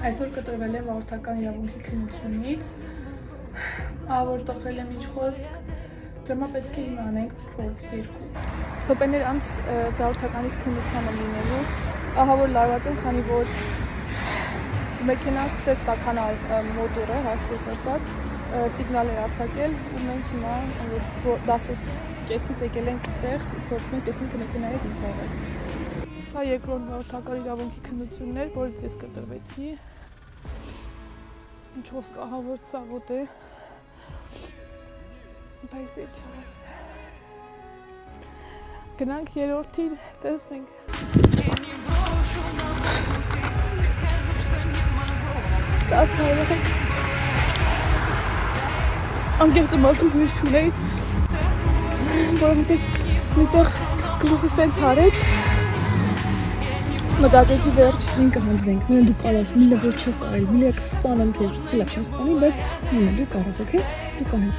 Այսօր կտրվել եմ վարորդական իրավունքի քննությունից, որ տխրել եմ ինչ խոսք, դրամա պետք է իմանենք փորձ 2 րոպեներ անց վարորդականից քննությանը լինելու, ահա որ լարված եմ, քանի որ մեքենան սկսեց տաքանալ մոտորը, այսպես ասած, սիգնալ էր արձակել ու մենք հիմա 10:30-ից եկել ենք այստեղ, փորձում ենք տեսնել, թե մեքենայի հետ ինչ ա եղել։ Սա երկրորդ վարորդական իրավունքի քննությունն էր, որից ես կտրվեցի։ Ինչ խոսք, ահա որ ծաղոտ է, բայց դե չարած։ Գնանք երրորդին, տեսնենք։ Անկեղծ մարդու հույս չունեի, որովհետև միտեղ գլուխս էս հարեց, մտածեցի վերջ մենք կհանձնենք, մինը դու կարաս, մինը որ չես արել, մինը կսպանեմ քեզ, չի լավ չեմ սպանի, բայց մինը դու կարաս, օքեյ, դու կանես,